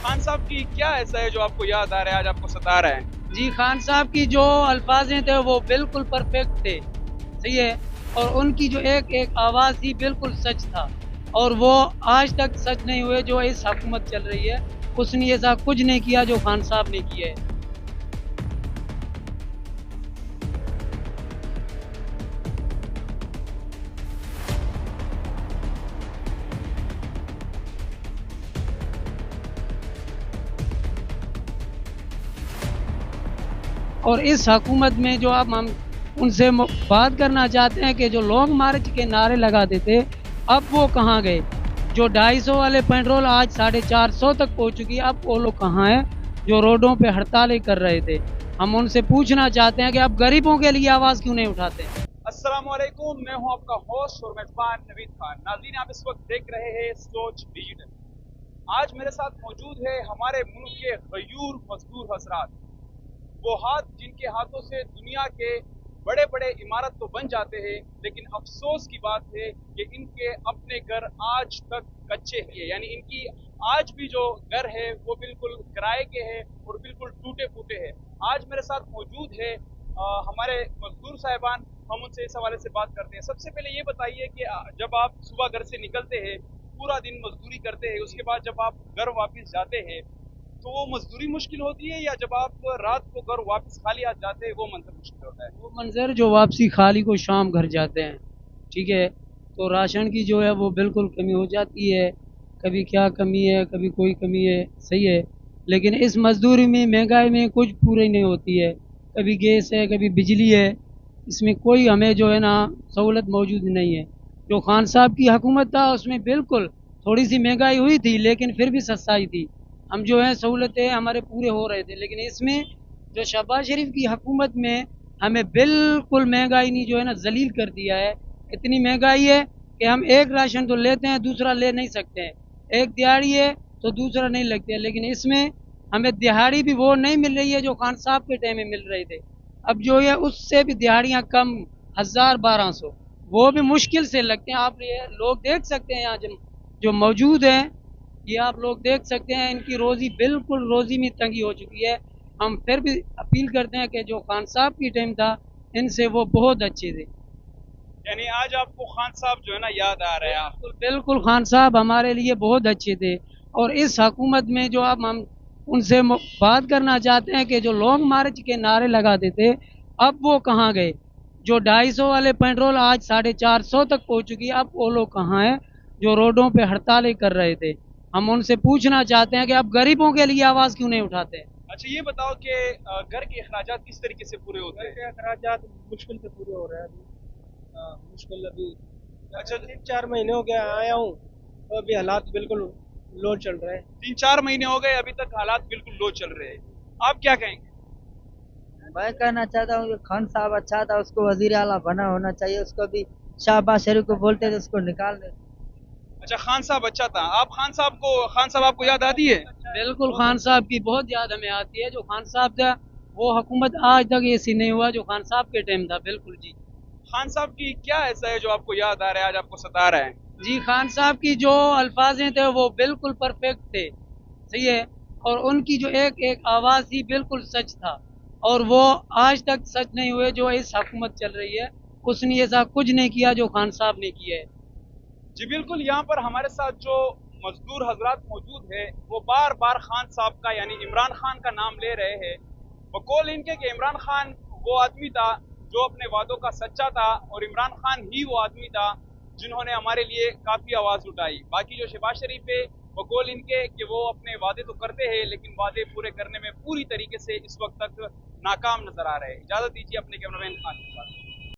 खान साहब की क्या ऐसा है जो आपको याद आ रहा है, आज आपको सता रहा है? जी, खान साहब की जो अल्फाजें थे वो बिल्कुल परफेक्ट थे। सही है। और उनकी जो एक एक आवाज़ थी बिल्कुल सच था। और वो आज तक सच नहीं हुए जो इस हुकूमत चल रही है। उसने ऐसा कुछ नहीं किया जो खान साहब ने किया है। और इस हुकूमत में जो अब हम उनसे बात करना चाहते हैं कि जो लॉन्ग मार्च के नारे लगाते थे, अब वो कहाँ गए? जो 250 वाले पेट्रोल आज 450 तक पहुँच चुकी है, अब वो लोग कहाँ हैं जो रोडों पे हड़तालें कर रहे थे? हम उनसे पूछना चाहते हैं कि अब गरीबों के लिए आवाज़ क्यों नहीं उठाते? अस्सलामुअलैकुम, मैं हूं आपका होस्ट और मेजबान नवीद खान। नाज़रीन, आप इस वक्त देख रहे हैं सोच डिजिटल। आज मेरे साथ मौजूद है हमारे मुल्क के गयूर मजदूर हजरात, वो हाथ जिनके हाथों से दुनिया के बड़े बड़े इमारत तो बन जाते हैं, लेकिन अफसोस की बात है कि इनके अपने घर आज तक कच्चे हैं। यानी इनकी आज भी जो घर है वो बिल्कुल किराए के हैं और बिल्कुल टूटे फूटे हैं। आज मेरे साथ मौजूद है हमारे मजदूर साहिबान। हम उनसे इस हवाले से बात करते हैं। सबसे पहले ये बताइए कि जब आप सुबह घर से निकलते हैं, पूरा दिन मजदूरी करते हैं, उसके बाद जब आप घर वापस जाते हैं तो वो मजदूरी मुश्किल होती है, या जब आप रात को घर वापस खाली आ जाते हैं वो मंजर मुश्किल होता है? वो मंजर जो वापसी खाली को शाम घर जाते हैं, ठीक है, तो राशन की जो है वो बिल्कुल कमी हो जाती है। कभी क्या कमी है, कभी कोई कमी है, सही है। लेकिन इस मजदूरी में महंगाई में कुछ पूरी नहीं होती है। कभी गैस है, कभी बिजली है, इसमें कोई हमें जो है ना सहूलत मौजूद नहीं है। जो खान साहब की हुकूमत था उसमें बिल्कुल थोड़ी सी महंगाई हुई थी, लेकिन फिर भी सस्ताई थी। हम जो है सहूलतें हमारे पूरे हो रहे थे। लेकिन इसमें जो शहबाज शरीफ की हुकूमत में हमें बिल्कुल महंगाई ने जो है ना जलील कर दिया है। इतनी महंगाई है कि हम एक राशन तो लेते हैं, दूसरा ले नहीं सकते हैं। एक दिहाड़ी है तो दूसरा नहीं लगते हैं। लेकिन इसमें हमें दिहाड़ी भी वो नहीं मिल रही है जो खान साहब के टाइम में मिल रही थी। अब जो है उससे भी दिहाड़ियाँ कम, 1000-1200, वो भी मुश्किल से लगते हैं। आप ये लोग देख सकते हैं यहाँ जो मौजूद हैं, ये आप लोग देख सकते हैं, इनकी रोज़ी बिल्कुल रोज़ी में तंगी हो चुकी है। हम फिर भी अपील करते हैं कि जो खान साहब की टाइम था इनसे वो बहुत अच्छे थे। यानी आज आपको खान साहब जो है ना याद आ रहे हैं आप? बिल्कुल बिल्कुल, खान साहब हमारे लिए बहुत अच्छे थे। और इस हुकूमत में जो अब हम उनसे बात करना चाहते हैं कि जो लॉन्ग मार्च के नारे लगाते थे, अब वो कहाँ गए? जो 250 वाले पेट्रोल आज 450 तक पहुँच चुकी है, अब वो लोग कहाँ हैं जो रोडों पे हड़तालें कर रहे थे? हम उनसे पूछना चाहते हैं कि अब गरीबों के लिए आवाज़ क्यों नहीं उठाते? अच्छा, ये बताओ कि घर के अखराजात किस तरीके से पूरे होते घर हैं? के अखराजात मुश्किल से पूरे हो रहे हैं अभी। मुश्किल अभी। अच्छा, 3-4 महीने हो गया आया हूँ, तो अभी हालात बिल्कुल लो चल रहे हैं। 3-4 महीने हो गए, अभी तक हालात बिल्कुल लो चल रहे हैं। आप क्या कहेंगे? मैं कहना चाहता हूँ कि खान साहब अच्छा था, उसको वजीर आला बना होना चाहिए। उसको भी शाहबाज शरीफ को बोलते थे उसको निकाल दे। अच्छा, खान साहब अच्छा था। आप खान साहब आपको याद आती है? बिल्कुल, खान साहब की बहुत याद हमें आती है। जो खान साहब था वो हुकूमत आज तक ऐसी नहीं हुआ जो खान साहब के टाइम था। बिल्कुल जी। खान साहब की क्या ऐसा है जो आपको याद आ रहा है, आज आपको सता रहा है? जी, खान साहब की जो अल्फाजें थे वो बिल्कुल परफेक्ट थे। सही है। और उनकी जो एक एक आवाज़ थी बिल्कुल सच था। और वो आज तक सच नहीं हुए जो इस हुकूमत चल रही है। उसने ऐसा कुछ नहीं किया जो खान साहब ने किया है। जी बिल्कुल, यहाँ पर हमारे साथ जो मजदूर हजरात मौजूद है वो बार बार खान साहब का यानी इमरान खान का नाम ले रहे हैं, बकौल इनके कि इमरान खान वो आदमी था जो अपने वादों का सच्चा था, और इमरान खान ही वो आदमी था जिन्होंने हमारे लिए काफ़ी आवाज़ उठाई। बाकी जो शहबाज शरीफ है, बकौल इनके कि वो अपने वादे तो करते हैं लेकिन वादे पूरे करने में पूरी तरीके से इस वक्त तक नाकाम नजर आ रहे हैं। इजाज़त दीजिए अपने कैमरामैन खान के साथ।